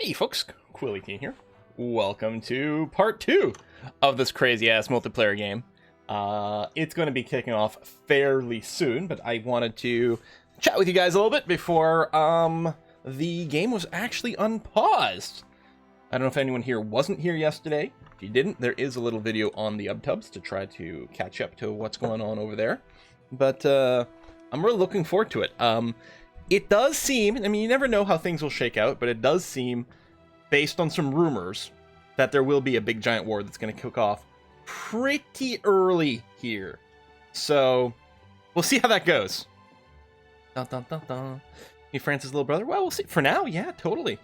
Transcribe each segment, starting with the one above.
Hey folks, Quilly here. Welcome to part 2 of this crazy-ass multiplayer game. It's going to be kicking off fairly soon, but I wanted to chat with you guys a little bit before the game was actually unpaused. I don't know if anyone here wasn't here yesterday. If you didn't, there is a little video on the UbTubs to try to catch up to what's going on over there. But I'm really looking forward to it. It does seem, I mean, you never know how things will shake out, but it does seem, based on some rumors, that there will be a big giant war that's going to kick off pretty early here. So, we'll see how that goes. Dun, dun, dun, dun. Hey, France's little brother? Well, we'll see. For now, yeah, totally.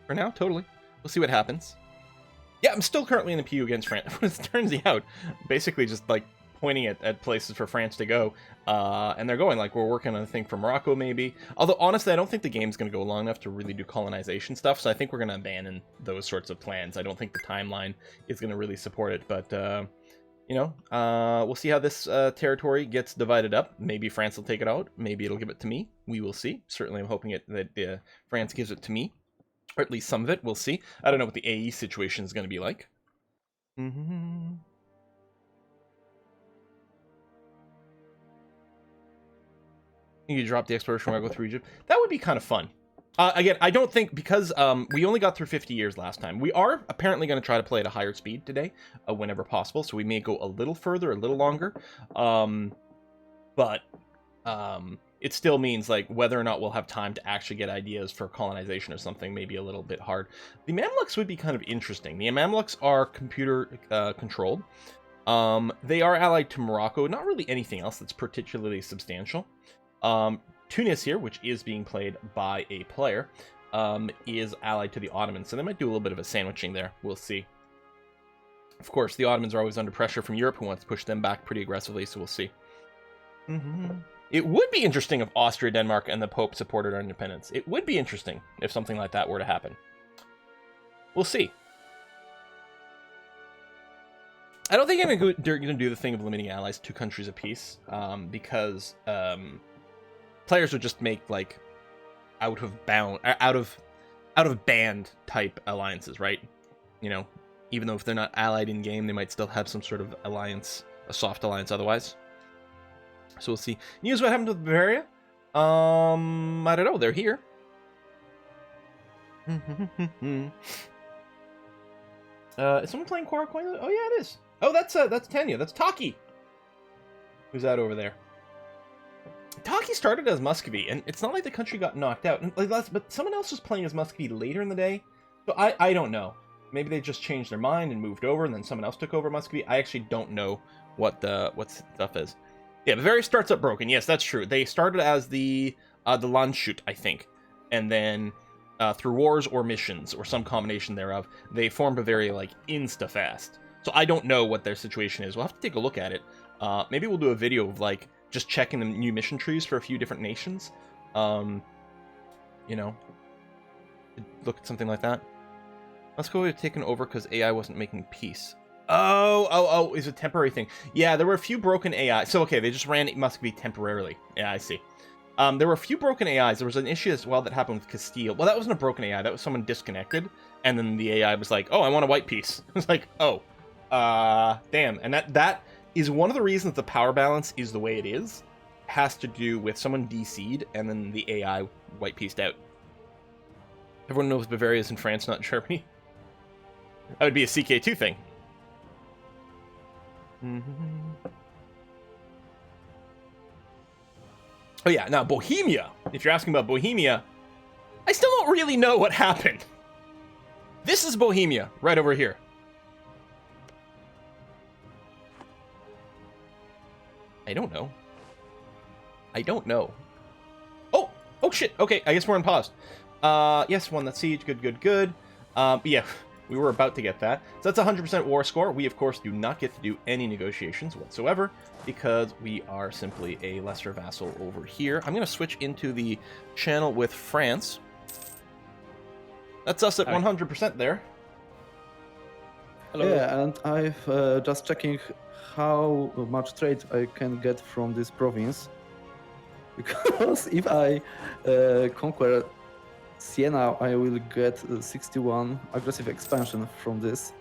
For now, totally. We'll see what happens. Yeah, I'm still currently in the PU against France. It turns out, basically just like pointing at places for France to go, and they're going, like, we're working on a thing for Morocco, maybe. Although, honestly, I don't think the game's going to go long enough to really do colonization stuff, so I think we're going to abandon those sorts of plans. I don't think the timeline is going to really support it, but, you know, we'll see how this territory gets divided up. Maybe France will take it out. Maybe it'll give it to me. We will see. Certainly, I'm hoping that France gives it to me, or at least some of it. We'll see. I don't know what the AE situation is going to be like. You could drop the exploration where I go through Egypt. That would be kind of fun. Again, I don't think, because we only got through 50 years last time. We are apparently going to try to play at a higher speed today, whenever possible. So we may go a little further, a little longer. But it still means, like, whether or not we'll have time to actually get ideas for colonization or something may be a little bit hard. The Mamluks would be kind of interesting. The Mamluks are computer controlled. They are allied to Morocco. Not really anything else that's particularly substantial. Tunis here, which is being played by a player, is allied to the Ottomans, so they might do a little bit of a sandwiching there. We'll see. Of course, the Ottomans are always under pressure from Europe, who wants to push them back pretty aggressively, so we'll see. It would be interesting if Austria, Denmark, and the Pope supported our independence. It would be interesting if something like that were to happen. We'll see. I don't think they're going to do the thing of limiting allies to 2 countries apiece, because players would just make, like, out of band type alliances, right? You know, even though if they're not allied in game, they might still have some sort of alliance, a soft alliance otherwise. So we'll see. News what happened with Bavaria? I don't know. They're here. Is someone playing Quora Coin? Oh yeah, it is. Oh, that's Tanya. That's Taki. Who's that over there? Taki started as Muscovy, and it's not like the country got knocked out. But someone else was playing as Muscovy later in the day. So I don't know. Maybe they just changed their mind and moved over, and then someone else took over Muscovy. I actually don't know what stuff is. Yeah, Bavaria starts up broken. Yes, that's true. They started as the Landshut, I think, and then through wars or missions or some combination thereof, they formed Bavaria like insta-fast. So I don't know what their situation is. We'll have to take a look at it. Maybe we'll do a video of, like, just checking the new mission trees for a few different nations. You know, look at something like that. Let's go have taken over because AI wasn't making peace. Oh, it's a temporary thing. Yeah, there were a few broken AI. So, okay, they just ran Muscovy temporarily. Yeah, I see. There were a few broken AIs. There was an issue as well that happened with Castile. Well, that wasn't a broken AI. That was someone disconnected. And then the AI was like, oh, I want a white piece. It was like, oh, damn. And that is one of the reasons the power balance is the way it is. It has to do with someone DC'd and then the AI white pieced out. Everyone knows Bavaria's in France, not Germany. That would be a CK2 thing. Oh yeah, now Bohemia. If you're asking about Bohemia, I still don't really know what happened. This is Bohemia, right over here. I don't know. Oh shit, okay, I guess we're unpaused. Yes, won that siege, good. Yeah, we were about to get that. So that's a 100% war score. We, of course, do not get to do any negotiations whatsoever because we are simply a lesser vassal over here. I'm going to switch into the channel with France. That's us at 100% there. Hello. Yeah, and I've just checking how much trade I can get from this province. Because if I conquer Siena, I will get 61 aggressive expansion from this.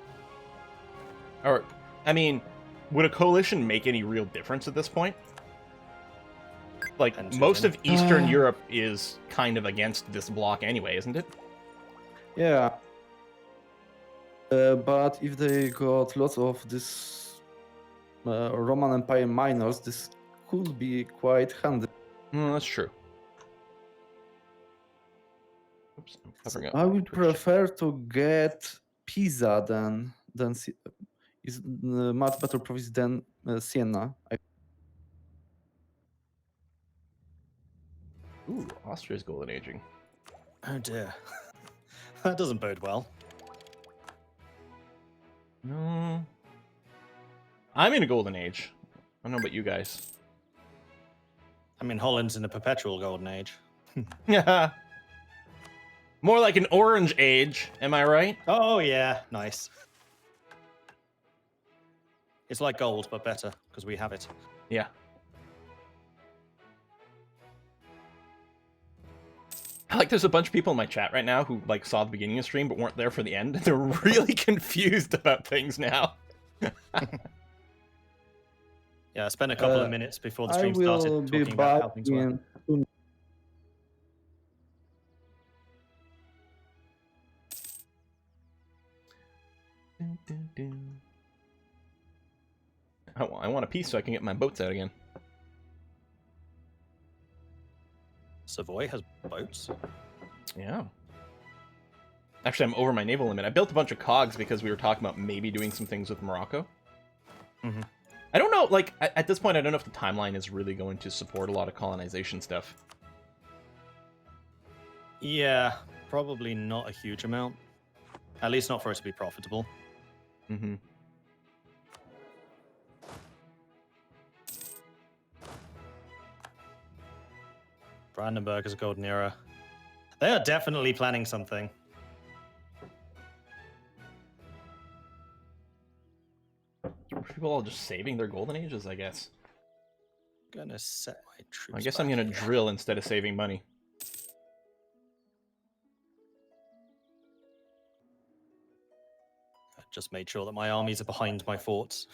Or, I mean, would a coalition make any real difference at this point? Like, most of Eastern Europe is kind of against this block anyway, isn't it? Yeah. But if they got lots of this Roman Empire miners, this could be quite handy. That's true. Oops, I'm covering up. I would prefer to get Pisa than is much better province than Siena. Ooh, Austria's golden aging. Oh dear. That doesn't bode well. No. I'm in a golden age. I don't know about you guys. I mean, Holland's in a perpetual golden age. Yeah. More like an orange age, am I right? Oh yeah, nice. It's like gold, but better, because we have it. Yeah. Like, there's a bunch of people in my chat right now who, like, saw the beginning of the stream but weren't there for the end. They're really confused about things now. Yeah, I spent a couple of minutes before the stream started talking about how things were. I want a piece so I can get my boats out again. Savoy has boats. Yeah. Actually, I'm over my naval limit. I built a bunch of cogs because we were talking about maybe doing some things with Morocco. Mm-hmm. I don't know, like, at this point, I don't know if the timeline is really going to support a lot of colonization stuff. Yeah, probably not a huge amount. At least not for it to be profitable. Mm-hmm. Brandenburg is a golden era. They are definitely planning something. People all just saving their golden ages, I guess. Gonna set my troops. I guess I'm gonna drill instead of saving money. I just made sure that my armies are behind my forts.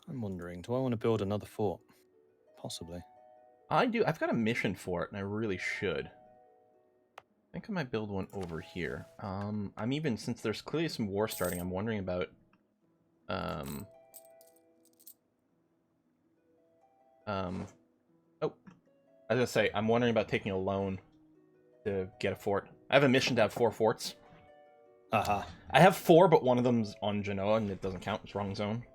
I'm wondering, do I want to build another fort? Possibly. I do. I've got a mission for it, and I really should. I think I might build one over here. I'm even, since there's clearly some war starting, I'm wondering about... Oh. I was gonna say, I'm wondering about taking a loan to get a fort. I have a mission to have 4 forts. Uh-huh. I have 4, but one of them's on Genoa, and it doesn't count. It's wrong zone.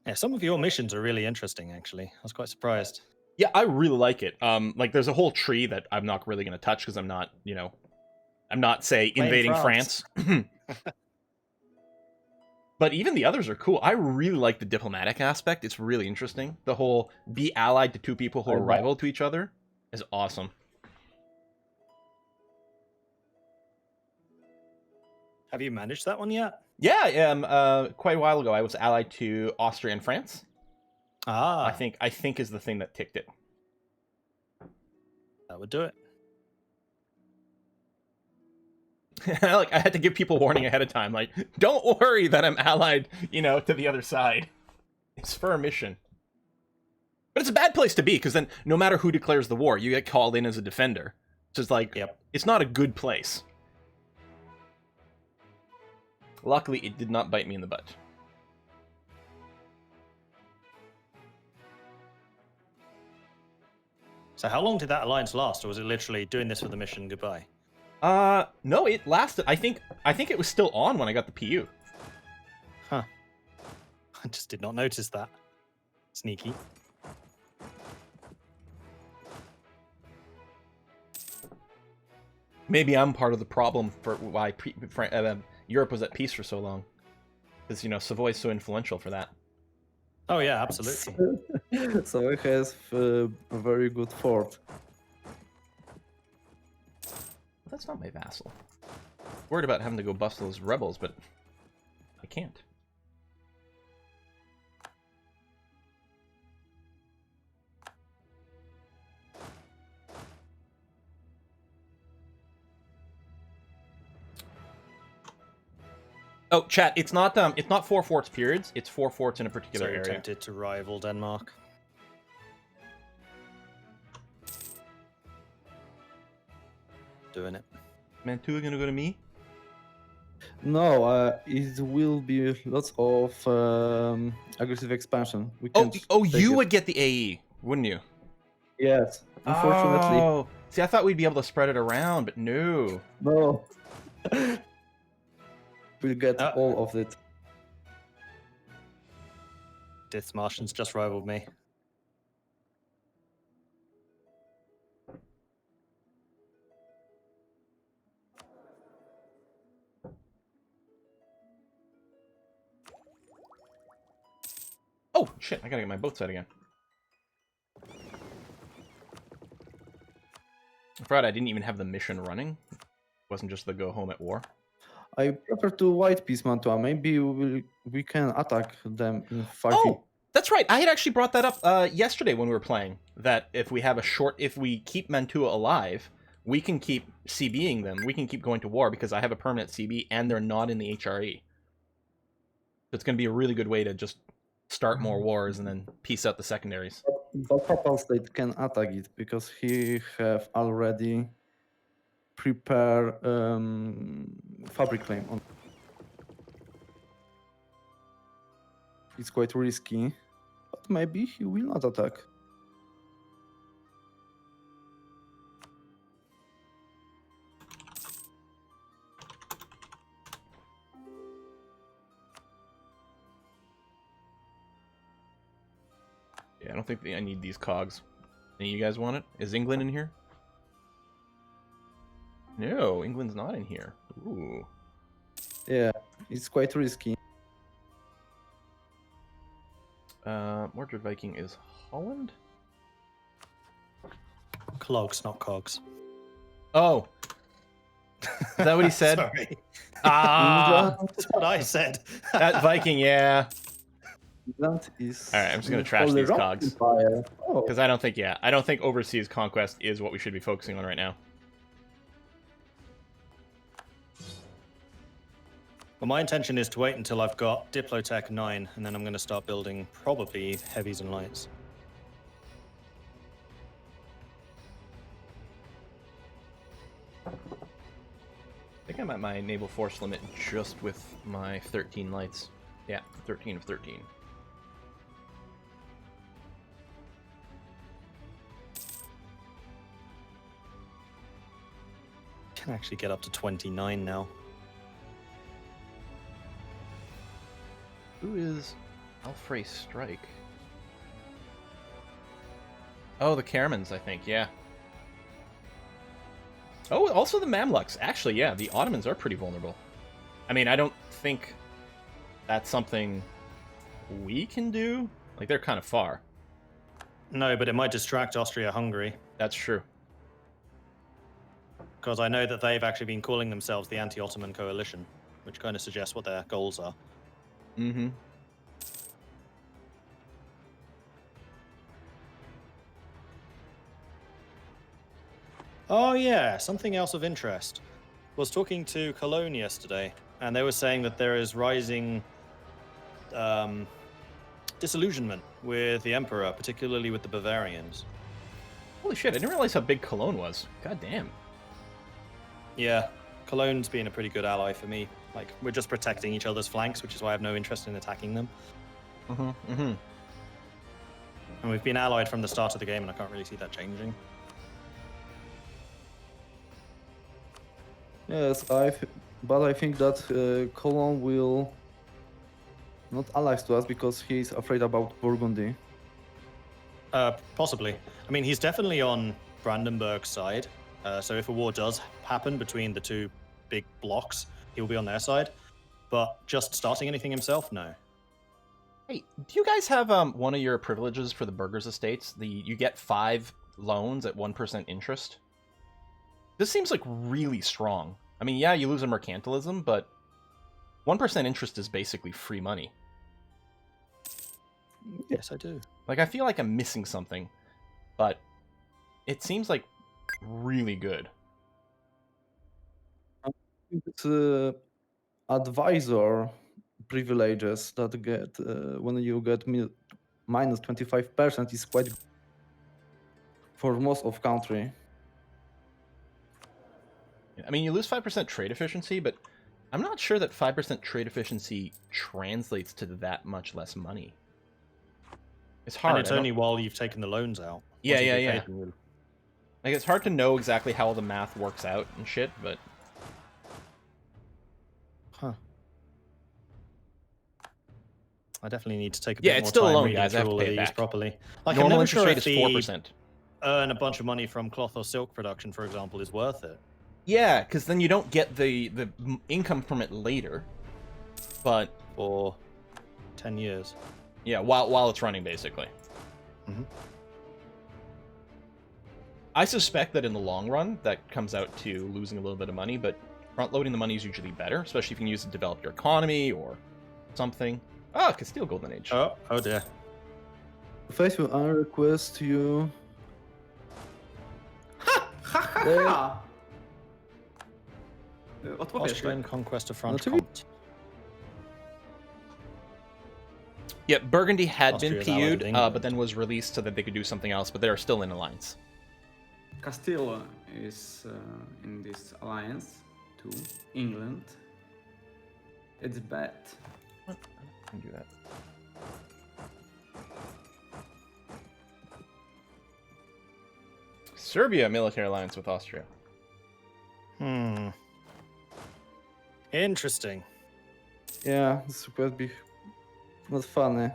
Yeah, some of your missions are really interesting, actually. I was quite surprised. Yeah, I really like it. Like, there's a whole tree that I'm not really going to touch because I'm not, you know, I'm not, say, invading France. But even the others are cool. I really like the diplomatic aspect. It's really interesting. The whole be allied to 2 people who are rival to each other is awesome. Have you managed that one yet? Yeah, quite a while ago, I was allied to Austria and France. Ah. I think is the thing that ticked it. That would do it. Like, I had to give people warning ahead of time. Like, don't worry that I'm allied, you know, to the other side. It's for a mission. But it's a bad place to be, because then no matter who declares the war, you get called in as a defender. So it's like, It's not a good place. Luckily, it did not bite me in the butt. So how long did that alliance last, or was it literally doing this for the mission, goodbye? No, it lasted. I think it was still on when I got the PU. Huh. I just did not notice that. Sneaky. Maybe I'm part of the problem for why Europe was at peace for so long. Because, you know, Savoy is so influential for that. Oh, yeah, absolutely. So it has a very good fort. That's not my vassal. Worried about having to go bust those rebels, but can't. Oh, chat, it's not 4 forts periods, it's 4 forts in a particular So area. tempted to rival Denmark. Doing it. Mantua gonna go to me? No, it will be lots of aggressive expansion. We can't take You it. would get the AE, wouldn't you? Yes, unfortunately. Oh, see, I thought we'd be able to spread it around, but no. No. We'll get all of it. This Martians just rivaled me. Oh, shit, I gotta get my boat set again. I forgot I didn't even have the mission running. It wasn't just the go home at war. I prefer to white piece Mantua. Maybe we can attack them in fighting. Oh, that's right. I had actually brought that up yesterday when we were playing. That if we keep Mantua alive, we can keep CBing them. We can keep going to war because I have a permanent CB and they're not in the HRE. So it's going to be a really good way to just start more wars and then piece out the secondaries. But Papal State can attack it because he have already prepared fabric claim on. It's quite risky, but maybe he will not attack. Yeah, I don't think I need these cogs. Any of you guys want it? Is England in here? No, England's not in here. Ooh. Yeah, it's quite risky. Mordred Viking is Holland? Clogs, not cogs. Oh. Is that what he said? Sorry. Ah! That's what I said. That Viking, yeah. England is. Alright, I'm just gonna trash these cogs. Oh. Because I don't think overseas conquest is what we should be focusing on right now. Well, my intention is to wait until I've got Diplotech 9, and then I'm going to start building probably heavies and lights. I think I'm at my naval force limit just with my 13 lights. Yeah, 13 of 13. Can actually get up to 29 now. Who is Alfrey Strike? Oh, the Kermans, I think, yeah. Oh, also the Mamluks. Actually, yeah, the Ottomans are pretty vulnerable. I mean, I don't think that's something we can do. Like, they're kind of far. No, but it might distract Austria-Hungary. That's true. Because I know that they've actually been calling themselves the Anti-Ottoman Coalition, which kind of suggests what their goals are. Mm-hmm. Oh yeah, something else of interest. Was talking to Cologne yesterday, and they were saying that there is rising disillusionment with the Emperor, particularly with the Bavarians. Holy shit, I didn't realize how big Cologne was. God damn. Yeah, Cologne's been a pretty good ally for me. Like, we're just protecting each other's flanks, which is why I have no interest in attacking them. And we've been allied from the start of the game, and I can't really see that changing. Yes, but I think that Cologne will not allies to us because he's afraid about Burgundy. Possibly. I mean, he's definitely on Brandenburg's side. So if a war does happen between the two big blocks, he'll be on their side. But just starting anything himself, no. Hey, do you guys have one of your privileges for the Burgers Estates? You get 5 loans at 1% interest? This seems like really strong. I mean, yeah, you lose a mercantilism, but 1% interest is basically free money. Yes, I do. Like, I feel like I'm missing something, but it seems like really good. It's advisor privileges that get when you get minus 25% is quite for most of country. I mean, you lose 5% trade efficiency, but I'm not sure that 5% trade efficiency translates to that much less money. It's hard. And it's only while you've taken the loans out. Yeah, Once you yeah, get yeah. paid, you- Like, it's hard to know exactly how the math works out and shit, but... Huh. I definitely need to take a Yeah, bit it's more still a time loan, reading guys. I have through to all pay of it these back. properly. Like, Normal I'm never interest sure rate if is 4%. earn a bunch of money from cloth or silk production, for example, is worth it. Yeah, because then you don't get the income from it later. But For 10 years. yeah, while it's running, basically. Mhm. I suspect that in the long run, that comes out to losing a little bit of money, but front-loading the money is usually better, especially if you can use it to develop your economy or something. Ah, Castile Golden Age. Oh dear. Facebook, I request you. Odpowiesz, Austrian tak? conquest of Oczywiście. Franche-Comté. Yeah, Burgundy had Austria been is allied with PU'd, England. but then was released so that they could do something else, but they are still in alliance. Castile is in this alliance to England. It's bad. What? I can do that. Serbia military alliance with Austria. Interesting. Yeah, this would be not funny.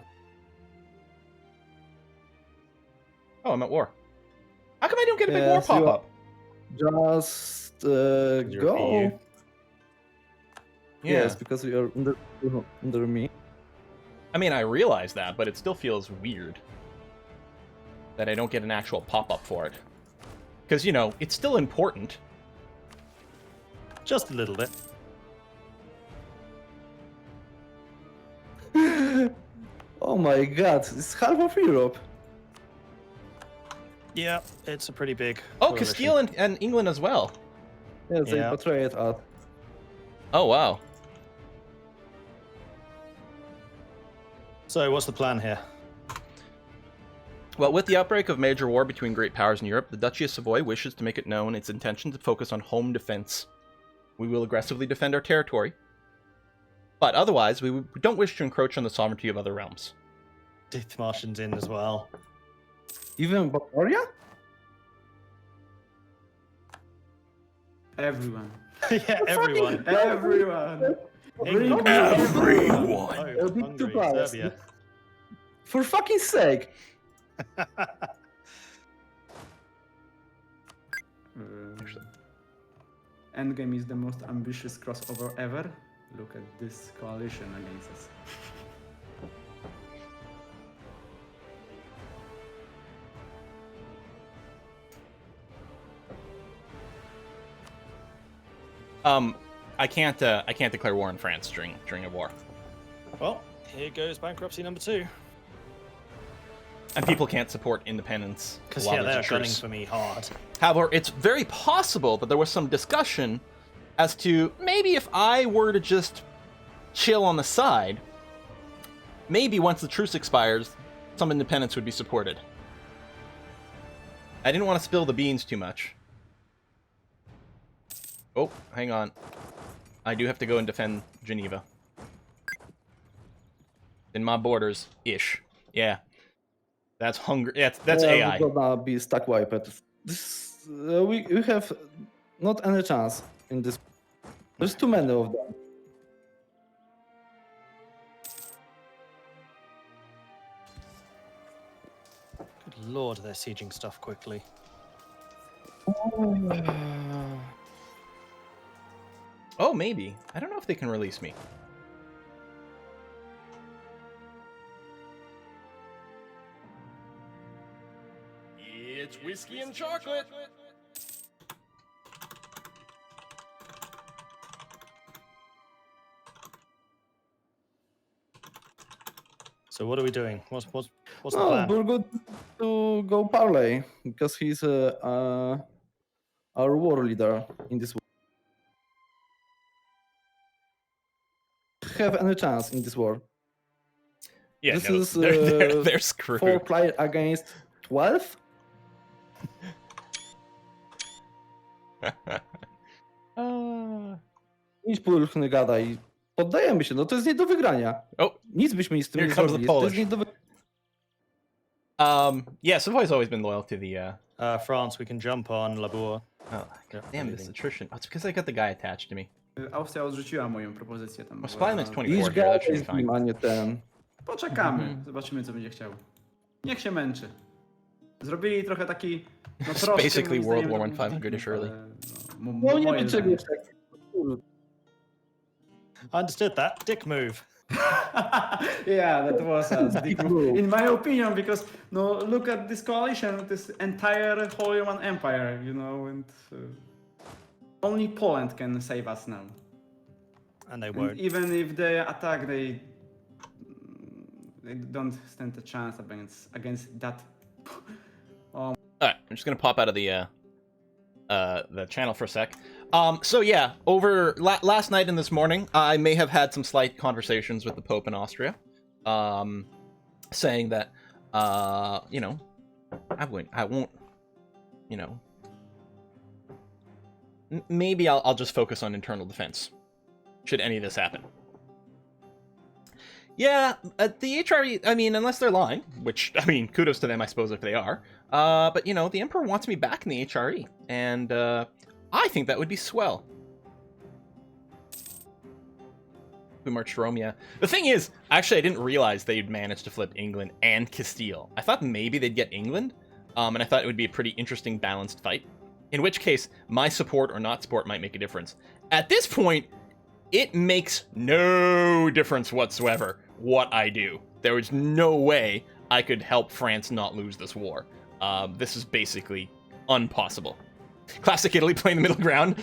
Oh, I'm at war. How come I don't get a big Yeah, war so you pop-up? Just You're go. EU. Yeah. Yes, because you are under me. I mean, I realize that, but it still feels weird that I don't get an actual pop-up for it. Because, you know, it's still important. Just a little bit. Oh my god, it's half of Europe. Yeah, it's a pretty big. Oh, coalition. Castile and England as well. Yes, they Yeah. betrayed us. Oh, wow. So, what's the plan here? Well, with the outbreak of major war between great powers in Europe, the Duchy of Savoy wishes to make it known its intention to focus on home defense. We will aggressively defend our territory, but otherwise, we don't wish to encroach on the sovereignty of other realms. Dithmarsch's in as well. Even Bavaria? Everyone. Yeah, everyone. Everyone. England, Everyone. Oh, A bit Hungary, too fast. Serbia. For fucking sake! Endgame is the most ambitious crossover ever. Look at this coalition against us. I can't declare war on France during a war, Well, here goes bankruptcy number 2. and people can't support independence Because while yeah, there's they're a gunning truce. for me hard. However, it's very possible that there was some discussion as to maybe if I were to just chill on the side, maybe once the truce expires, some independence would be supported. I didn't want to spill the beans too much. Oh, hang on. I do have to go and defend Geneva. In my borders, ish. Yeah. That's Hungary. Yeah, that's AI. We're gonna be stack wiped. This we have not any chance in this. There's too many of them. Good lord, they're sieging stuff quickly. Oh, maybe. I don't know if they can release me. It's whiskey and chocolate. So what are we doing? What's the No, plan? we're good to go parlay because he's our war leader in this war. Have any chance in this war? Yeah, This no, is they're screwed. 4 player against 12. Nic pulchny gadaj. Poddajemy się, no to jest nie do wygrania. Oh, Nic byśmy z tym here nie comes the zrobili. To jest Polish. nie do wygrania. Yeah, Savoy's always been loyal to the, France, we can jump on Labour. oh, Yeah, damn, this leaving. attrition. Oh, it's because I got the guy attached to me. Austria odrzuciła moją propozycję tam. Well, była- Spyman's 24 Idź here, that should gadaj be z nim, fine. a nie ten. Poczekamy, zobaczymy co będzie chciał. Niech się męczy. Zrobili trochę taki... No, It's troszkę, basically moim World zdaniem, War to I był 500 Dickens, early. ale, no, No nie moje wiem zdanie. czegoś takiego. I understood that. Dick move. Yeah, that was a dick Dick move. move. In my opinion, because no, look at this coalition, this entire Holy Roman Empire, you know, and only Poland can save us now. And they And won't. even if they attack, they don't stand a chance against that. Alright, I'm just gonna pop out of the channel for a sec. So yeah, over last night and this morning, I may have had some slight conversations with the Pope in Austria, saying that, you know, I won't, you know, maybe I'll just focus on internal defense, should any of this happen. Yeah, the HRE, I mean, unless they're lying, which, I mean, kudos to them, I suppose, if they are. But, you know, the Emperor wants me back in the HRE, and I think that would be swell. We marched to Rome, yeah. The thing is, actually, I didn't realize they'd managed to flip England and Castile. I thought maybe they'd get England, and I thought it would be a pretty interesting, balanced fight. In which case, my support or not support might make a difference. At this point, it makes no difference whatsoever what I do. There was no way I could help France not lose this war. This is basically impossible. Classic Italy playing the middle ground.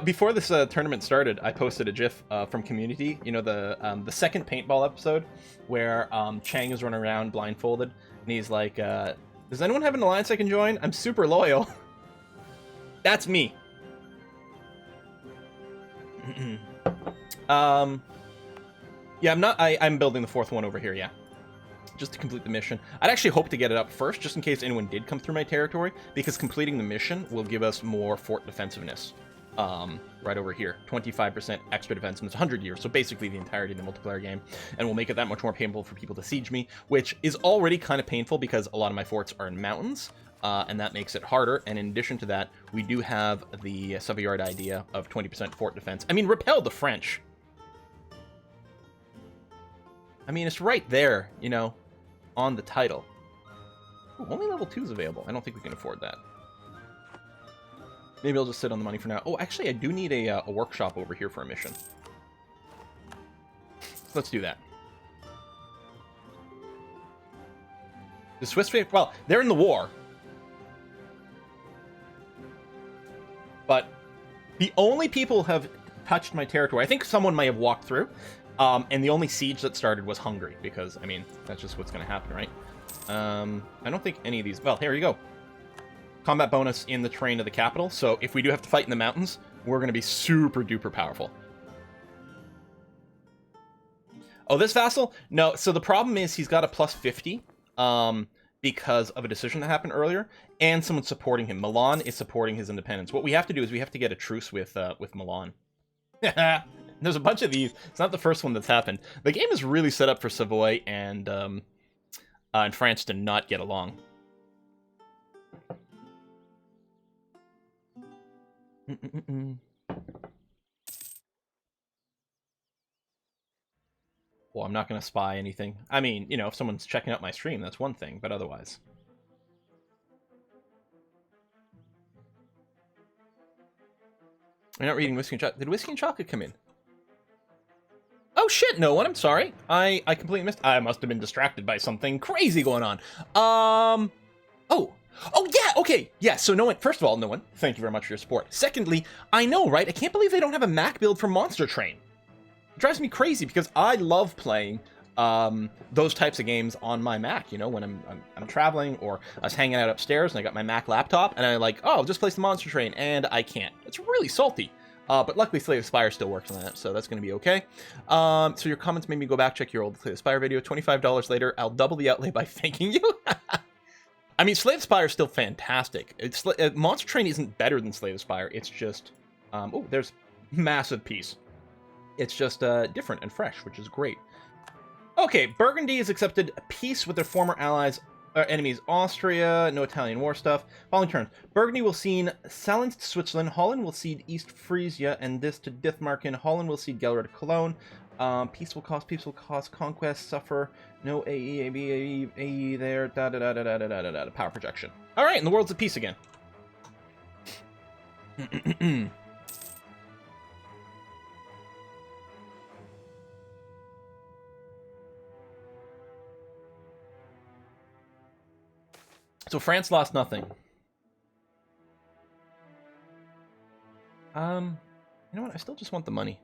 Before this tournament started, I posted a GIF from Community. You know, the second paintball episode where Chang is running around blindfolded, and he's like, "Does anyone have an alliance I can join? I'm super loyal." That's me. Yeah, I'm building the fourth one over here, yeah. Just to complete the mission. I'd actually hope to get it up first, just in case anyone did come through my territory, because completing the mission will give us more fort defensiveness. Right over here. 25% extra defensiveness, 100 years, so basically the entirety of the multiplayer game, and will make it that much more painful for people to siege me, which is already kind of painful because a lot of my forts are in mountains, and that makes it harder, and in addition to that, we do have the Savoyard idea of 20% fort defense. I mean, repel the French. I mean, it's right there, you know, on the title. Ooh, only level 2 is available. I don't think we can afford that. Maybe I'll just sit on the money for now. Oh, actually, I do need a workshop over here for a mission. Let's do that. The Swiss, well, they're in the war. But the only people who have touched my territory, I think someone might have walked through, and the only siege that started was Hungary, because, I mean, that's just what's going to happen, right? I don't think any of these... Well, here you go. Combat bonus in the terrain of the capital, so if we do have to fight in the mountains, we're going to be super duper powerful. Oh, this vassal? No, so the problem is he's got a plus 50, because of a decision that happened earlier, and someone's supporting him. Milan is supporting his independence. What we have to do is we have to get a truce with Milan. There's a bunch of these. It's not the first one that's happened. The game is really set up for Savoy and France to not get along. Well, I'm not going to spy anything. I mean, you know, if someone's checking out my stream, that's one thing, but otherwise. You're not reading Whiskey and Chocolate. Did Whiskey and Chocolate come in? Oh shit, no one, I'm sorry. I completely missed. I must have been distracted by something crazy going on. Oh yeah, okay. Yeah, so no one, first of all, no one, thank you very much for your support. Secondly, I know, right? I can't believe they don't have a Mac build for Monster Train. It drives me crazy because I love playing those types of games on my Mac, you know, when I'm traveling, or I was hanging out upstairs and I got my Mac laptop and I like, oh, I'll just play some Monster Train, and I can't. It's really salty. But luckily Slay the Spire still works on that, so that's going to be okay. So your comments made me go back, check your old Slay the Spire video. $25 later, I'll double the outlay by thanking you. I mean, Slay the Spire is still fantastic. Monster Train isn't better than Slay the Spire. It's just, oh, there's massive piece. It's just different and fresh, which is great. Okay, Burgundy has accepted peace with their former allies, enemies Austria, no Italian war stuff. Following turns. Burgundy will cede Salins to Switzerland, Holland will cede East Frisia, and this to Dithmarken. Holland will cede Gelre to Cologne. Peace will cost conquest, suffer, no AE there, power projection. Alright, and the world's at peace again. So France lost nothing. You know what? I still just want the money.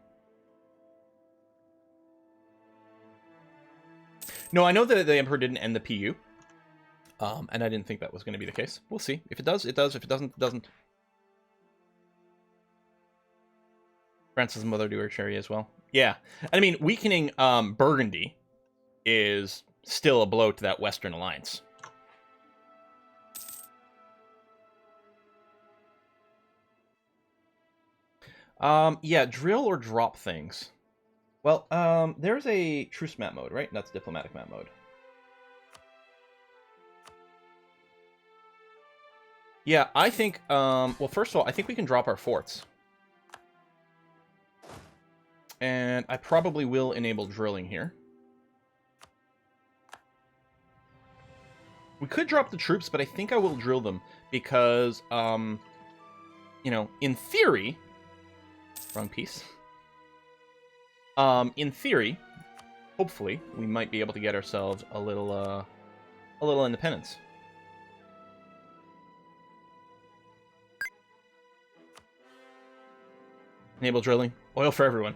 No, I know that the Emperor didn't end the PU. And I didn't think that was going to be the case. We'll see. If it does, it does. If it doesn't, it doesn't. France's mother to her cherry as well. Yeah. I mean, weakening Burgundy is still a blow to that Western alliance. Yeah, drill or drop things. Well, there's a truce map mode, right? That's diplomatic map mode. Yeah, I think, well, first of all, I think we can drop our forts. And I probably will enable drilling here. We could drop the troops, but I think I will drill them because, you know, in theory... Wrong piece. In theory, hopefully, we might be able to get ourselves a little independence. Enable drilling. Oil for everyone.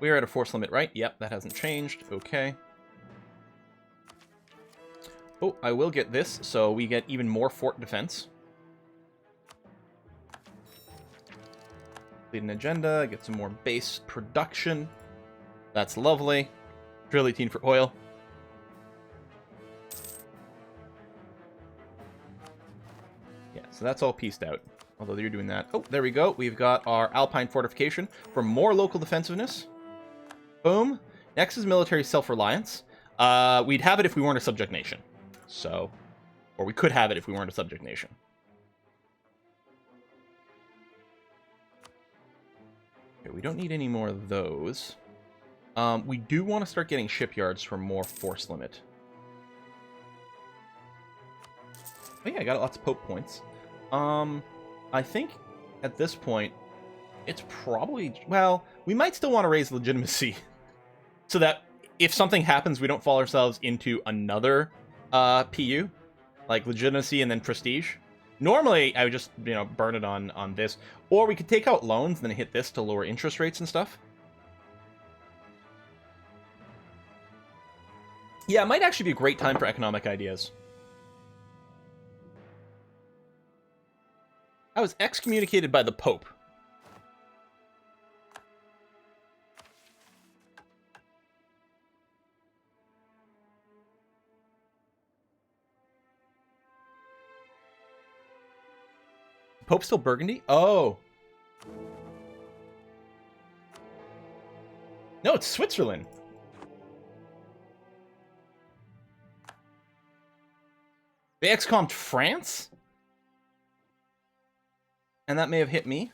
We are at a force limit, right? Yep, that hasn't changed. Okay. Oh, I will get this, so we get even more fort defense. Lead an agenda, get some more base production. That's lovely. Drill 18 for oil. Yeah, so that's all pieced out. Although you're doing that. Oh, there we go. We've got our Alpine fortification for more local defensiveness. Boom. Next is military self-reliance. We'd have it if we weren't a subject nation. So, or we could have it if we weren't a subject nation. Okay, we don't need any more of those. We do want to start getting shipyards for more force limit. Oh yeah, I got lots of Pope points. I think at this point, it's probably... Well, we might still want to raise legitimacy. So that if something happens, we don't fall ourselves into another PU. Like legitimacy and then prestige. Normally, I would just, you know, burn it on this. Or we could take out loans and then hit this to lower interest rates and stuff. Yeah, it might actually be a great time for economic ideas. I was excommunicated by the Pope. Pope still Burgundy? Oh. No, it's Switzerland. They excommed France? And that may have hit me.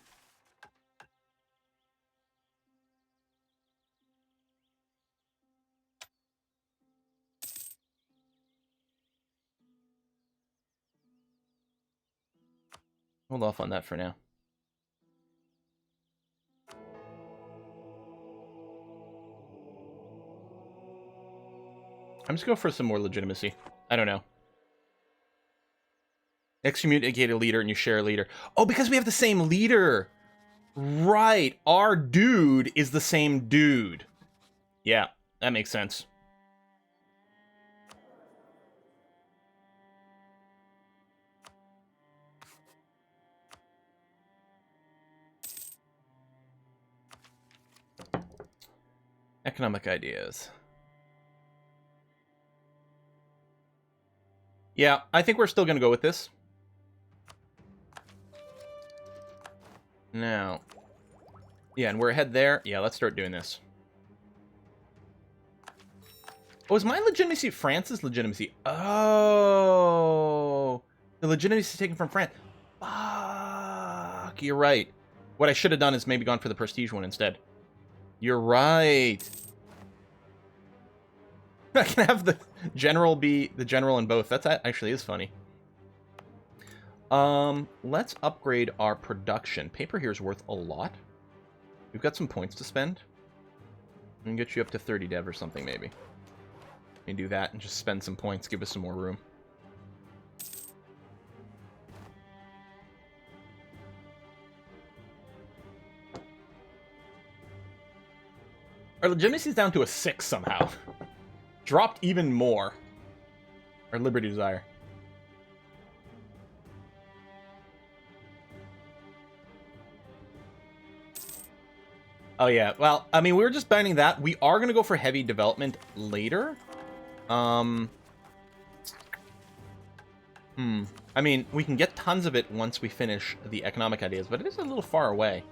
Hold off on that for now. I'm just going for some more legitimacy. I don't know. Excommunicate a leader and you share a leader. Oh, because we have the same leader. Right. Our dude is the same dude. Yeah, that makes sense. Economic ideas. Yeah, I think we're still going to go with this. Now. Yeah, and we're ahead there. Yeah, let's start doing this. Oh, is my legitimacy France's legitimacy? Oh. The legitimacy is taken from France. Fuck. You're right. What I should have done is maybe gone for the prestige one instead. You're right. I can have the general be the general in both. That actually is funny. Let's upgrade our production. Paper here is worth a lot. We've got some points to spend. We can get you up to 30 dev or something, maybe. We can do that and just spend some points, give us some more room. Our legitimacy is down to a 6 somehow. Dropped even more. Our liberty desire. Oh yeah, well, I mean, we were just banning that. We are going to go for heavy development later. I mean, we can get tons of it once we finish the economic ideas, but it is a little far away.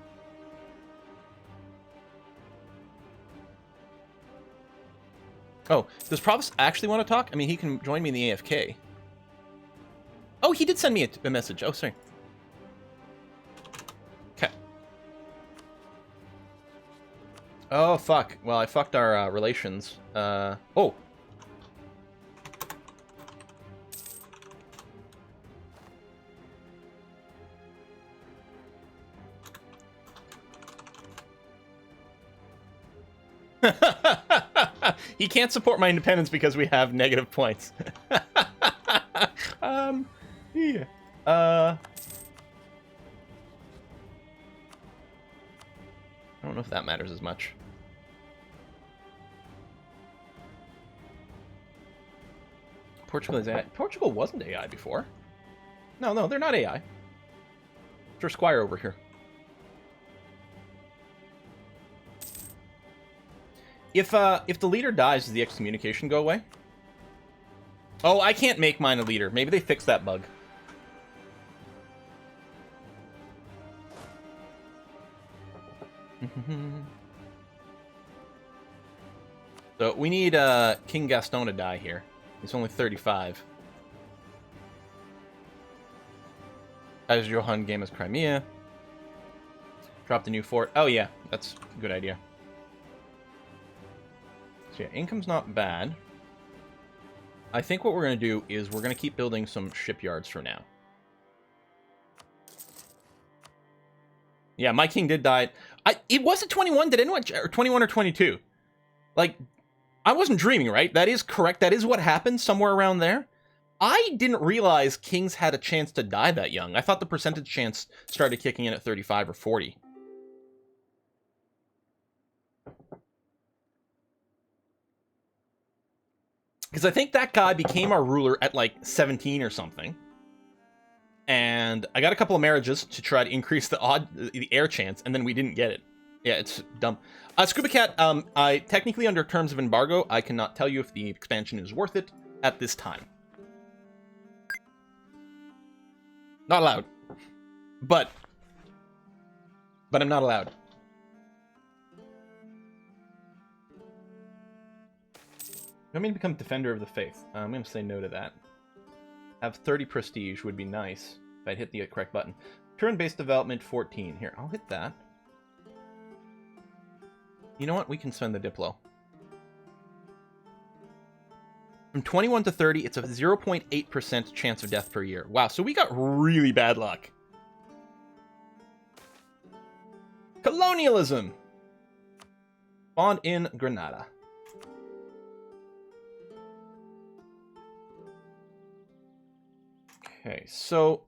Oh, does Provis actually want to talk? I mean, he can join me in the AFK. Oh, he did send me a message. Oh, sorry. Okay. Oh, fuck. Well, I fucked our relations. Oh. He can't support my independence because we have negative points. Yeah. I don't know if that matters as much. Portugal is AI. Portugal wasn't AI before. No, they're not AI. Sir Squire over here. If the leader dies, does the excommunication go away? Oh, I can't make mine a leader. Maybe they fixed that bug. So we need King Gaston to die here. He's only 35. As Johan game as Crimea. Drop the new fort. Oh yeah, that's a good idea. So yeah, income's not bad. I think what we're going to do is we're going to keep building some shipyards for now. Yeah, my king did die. It wasn't 21, did anyone? Or 21 or 22? Like, I wasn't dreaming, right? That is correct. That is what happened, somewhere around there. I didn't realize kings had a chance to die that young. I thought the percentage chance started kicking in at 35 or 40. Because I think that guy became our ruler at like 17 or something. And I got a couple of marriages to try to increase the heir chance, and then we didn't get it. Yeah, it's dumb. Scuba Cat, I technically under terms of embargo, I cannot tell you if the expansion is worth it at this time. Not allowed. But I'm not allowed. I mean, become Defender of the Faith. I'm going to say no to that. Have 30 prestige would be nice if I'd hit the correct button. Turn-based development 14. Here, I'll hit that. You know what? We can spend the Diplo. From 21 to 30, it's a 0.8% chance of death per year. Wow, so we got really bad luck. Colonialism! Spawned in Granada. Okay, so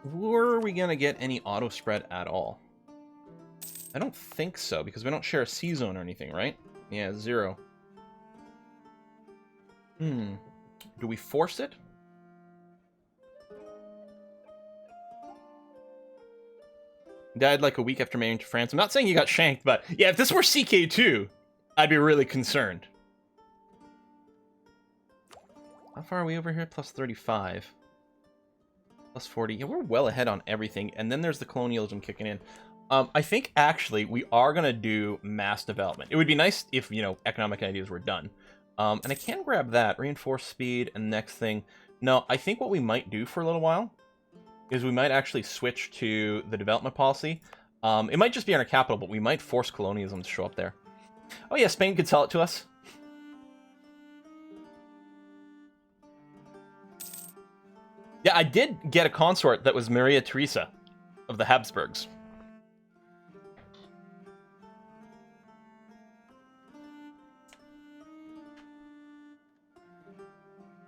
were we going to get any auto spread at all? I don't think so, because we don't share a C zone or anything, right? Yeah, 0. Do we force it? Died like a week after marrying to France. I'm not saying you got shanked, but yeah, if this were CK2, I'd be really concerned. How far are we over here? Plus 35. Plus 40. Yeah, we're well ahead on everything. And then there's the colonialism kicking in. I think, actually, we are going to do mass development. It would be nice if, you know, economic ideas were done. And I can grab that. Reinforce speed and next thing. No, I think what we might do for a little while is we might actually switch to the development policy. It might just be on our capital, but we might force colonialism to show up there. Oh yeah, Spain could sell it to us. Yeah, I did get a consort that was Maria Theresa of the Habsburgs.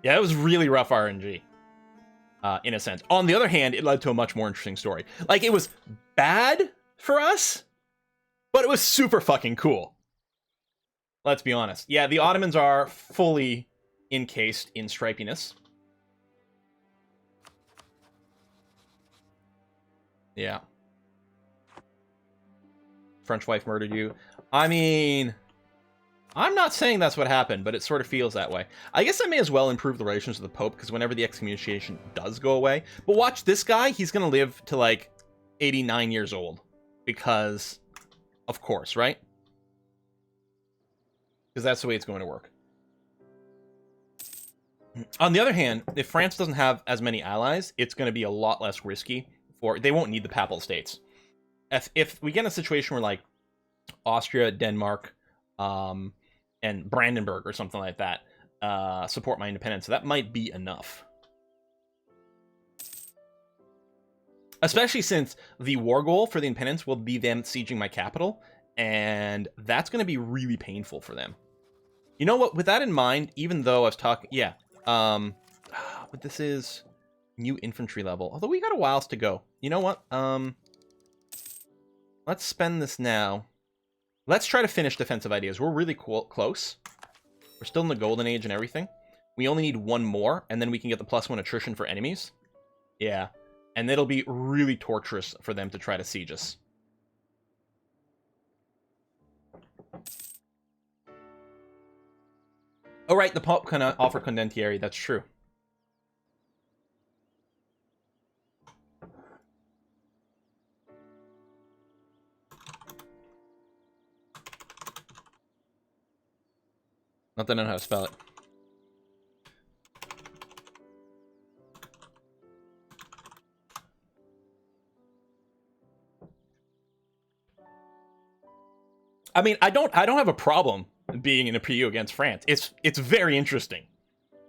Yeah, it was really rough RNG. In a sense. On the other hand, it led to a much more interesting story. Like, it was bad for us, but it was super fucking cool. Let's be honest. Yeah, the Ottomans are fully encased in stripiness. Yeah. French wife murdered you. I mean, I'm not saying that's what happened, but it sort of feels that way. I guess I may as well improve the relations with the Pope, because whenever the excommunication does go away... But watch this guy, he's going to live to, like, 89 years old. Because, of course, right? Because that's the way it's going to work. On the other hand, if France doesn't have as many allies, it's going to be a lot less risky. They won't need the Papal States. If we get in a situation where, like, Austria, Denmark... and Brandenburg or something like that support my independence. So that might be enough. Especially since the war goal for the independence will be them sieging my capital, and that's going to be really painful for them. You know what? With that in mind, even though I was talking... Yeah. But this is new infantry level. Although we got a while to go. You know what? Let's spend this now. Let's try to finish defensive ideas. We're really close. We're still in the golden age and everything. We only need one more, and then we can get the +1 attrition for enemies. Yeah. And it'll be really torturous for them to try to siege us. Oh, right, the Pope can offer condentieri. That's true. Not that I know how to spell it. I mean, I don't have a problem being in a PU against France. It's very interesting.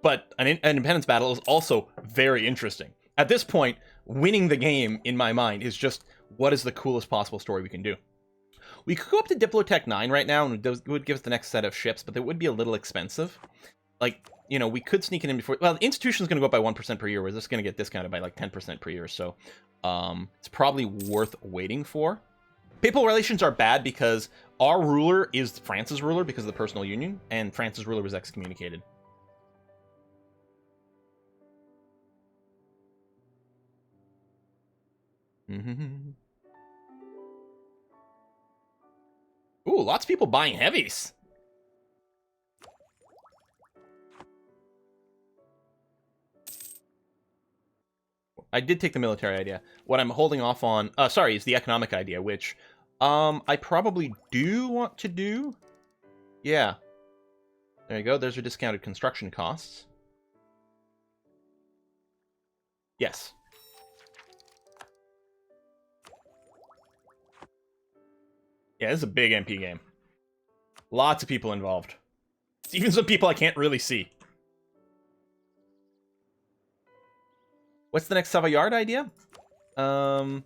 But an independence battle is also very interesting. At this point, winning the game, in my mind, is just what is the coolest possible story we can do. We could go up to Diplotech 9 right now, and it would give us the next set of ships, but it would be a little expensive. Like, you know, we could sneak it in before... Well, the institution's going to go up by 1% per year, whereas this is going to get discounted by, like, 10% per year, so... it's probably worth waiting for. Papal relations are bad because our ruler is France's ruler because of the personal union, and France's ruler was excommunicated. Ooh, lots of people buying heavies. I did take the military idea. What I'm holding off on, sorry, is the economic idea, which I probably do want to do. Yeah. There you go. There's your discounted construction costs. Yes. Yeah, this is a big MP game. Lots of people involved. Even some people I can't really see. What's the next Savoyard idea? Oh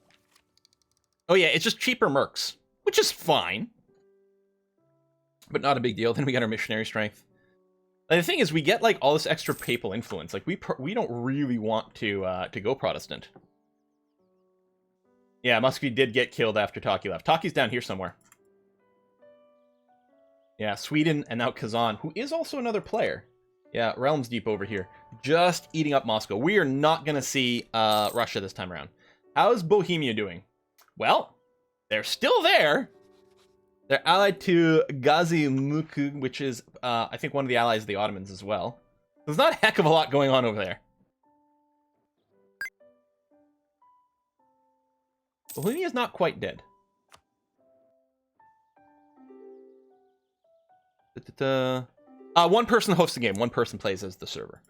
yeah, it's just cheaper mercs, which is fine. But not a big deal. Then we got our missionary strength. And the thing is, we get like all this extra papal influence. Like we don't really want to go Protestant. Yeah, Muscovy did get killed after Taki left. Taki's down here somewhere. Yeah, Sweden and now Kazan, who is also another player. Yeah, Realms Deep over here. Just eating up Moscow. We are not going to see Russia this time around. How's Bohemia doing? Well, they're still there. They're allied to Gazimuku, which is, I think, one of the allies of the Ottomans as well. There's not a heck of a lot going on over there. Bohemia's not quite dead. One person hosts the game. One person plays as the server.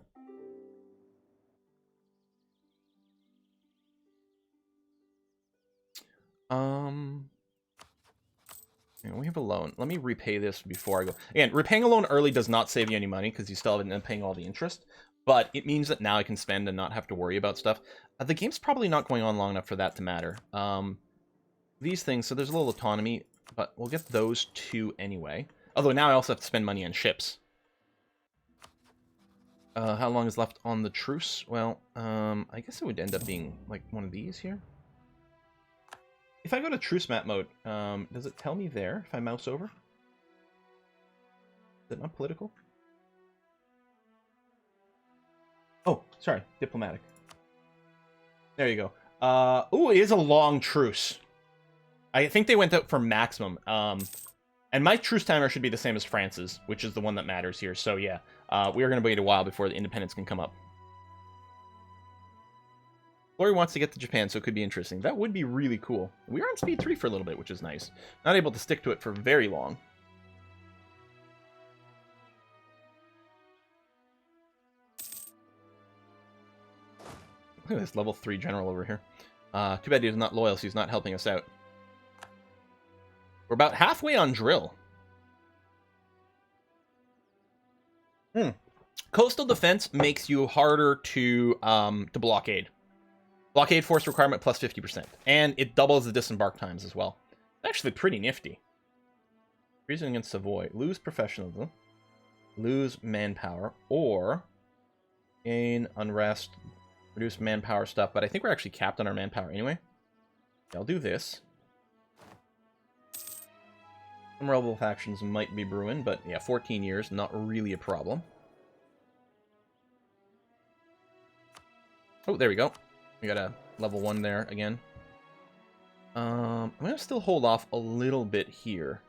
We have a loan. Let me repay this before I go. Again, repaying a loan early does not save you any money because you still haven't been paying all the interest. But it means that now I can spend and not have to worry about stuff. The game's probably not going on long enough for that to matter. These things, so there's a little autonomy, but we'll get those two anyway. Although now I also have to spend money on ships. How long is left on the truce? Well, I guess it would end up being like one of these here. If I go to truce map mode, does it tell me there if I mouse over? Is it not political? Oh, sorry, diplomatic. There you go. Ooh, it is a long truce. I think they went out for maximum. And my truce timer should be the same as France's, which is the one that matters here. So yeah, we are going to wait a while before the independence can come up. Lori wants to get to Japan, so it could be interesting. That would be really cool. We are on speed 3 for a little bit, which is nice. Not able to stick to it for very long. Look at this level 3 general over here. Too bad he's not loyal, so he's not helping us out. We're about halfway on drill. Coastal defense makes you harder to blockade. Blockade force requirement plus 50%. And it doubles the disembark times as well. Actually pretty nifty. Reason against Savoy. Lose professionalism. Lose manpower. Or gain unrest. Reduce manpower stuff. But I think we're actually capped on our manpower anyway. I'll do this. Some rebel factions might be brewing, but yeah, 14 years, not really a problem. Oh, there we go. We got a level 1 there again. I'm going to still hold off a little bit here.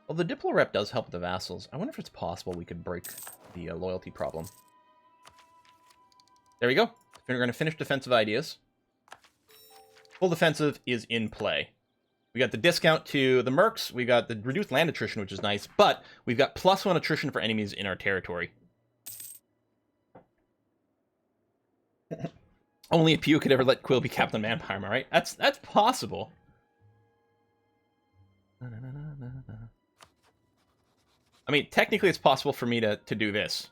Well, the Diplo rep does help the vassals. I wonder if it's possible we could break the loyalty problem. There we go. We're going to finish defensive ideas. Full defensive is in play. We got the discount to the mercs. We got the reduced land attrition, which is nice. But we've got +1 attrition for enemies in our territory. Only a Pew could ever let Quill be Captain Manpower, am I right? That's possible. I mean, technically it's possible for me to do this.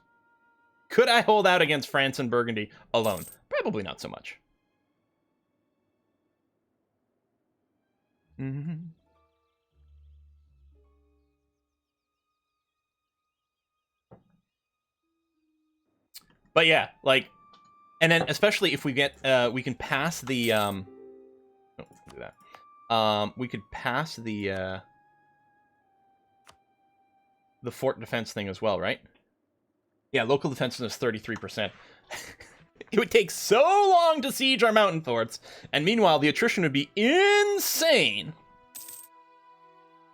Could I hold out against France and Burgundy alone? Probably not so much. But yeah, like, and then especially if we get, we can pass the, oh, do that. We could pass the fort defense thing as well, right? Yeah, local defensiveness 33%. It would take so long to siege our mountain forts, and meanwhile, the attrition would be insane.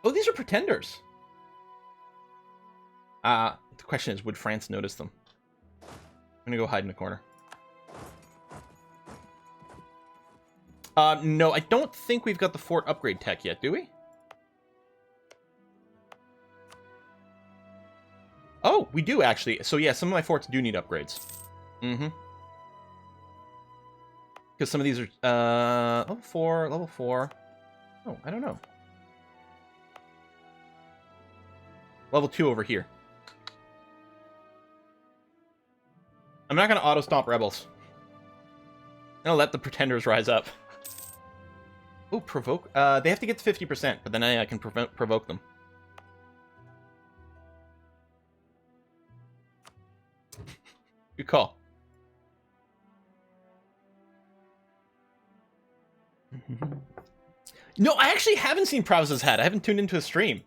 Oh, these are pretenders. The question is, would France notice them? I'm gonna go hide in the corner. No, I don't think we've got the fort upgrade tech yet, do we? Oh, we do actually. So yeah, some of my forts do need upgrades. Because some of these are, level 4, level 4. Oh, I don't know. Level 2 over here. I'm not going to auto-stomp rebels. I'm going to let the pretenders rise up. Oh, provoke. They have to get to 50%, but then I can provoke them. Good call. No, I actually haven't seen Prowse's hat. I haven't tuned into a stream.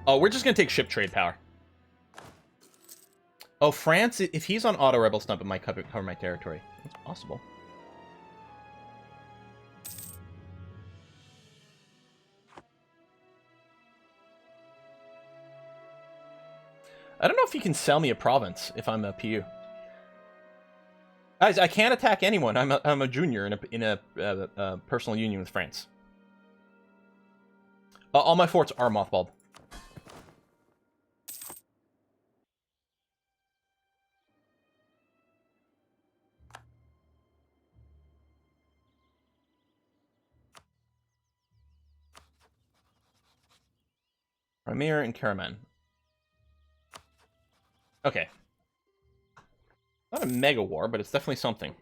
Oh, we're just gonna take ship trade power. Oh, France, if he's on auto rebel stump, it might cover my territory. That's possible. I don't know if you can sell me a province if I'm a PU. Guys, I can't attack anyone. I'm a junior in a personal union with France. All my forts are mothballed. Crimea and Karaman. Okay. Not a mega war, but it's definitely something.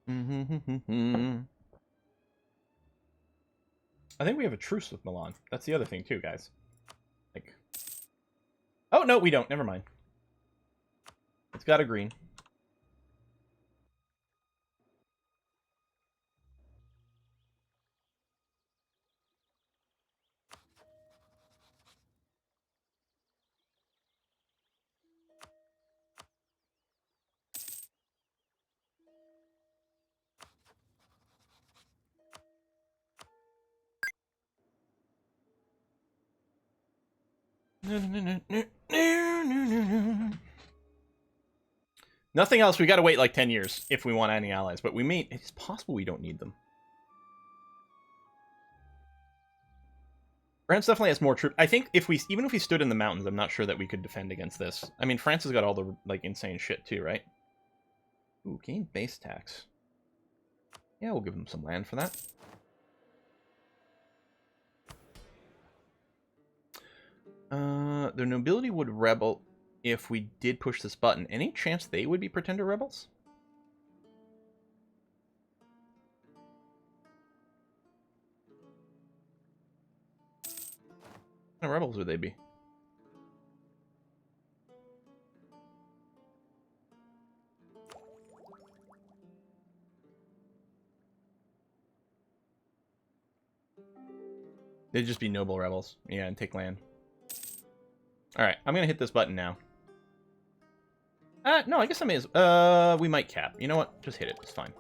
I think we have a truce with Milan. That's the other thing too, guys. Like, oh no, we don't. Never mind. It's got a green. Nothing else. We gotta wait like 10 years if we want any allies, but we may. It's possible we don't need them. France definitely has more troops. I think even if we stood in the mountains, I'm not sure that we could defend against this. I mean, France has got all the like insane shit too, right? Ooh, gain base tax. Yeah, we'll give them some land for that. Their nobility would rebel if we did push this button. Any chance they would be pretender rebels? What kind of rebels would they be? They'd just be noble rebels. Yeah, and take land. Alright, I'm gonna hit this button now. No, I guess I may as... we might cap. You know what? Just hit it. It's fine.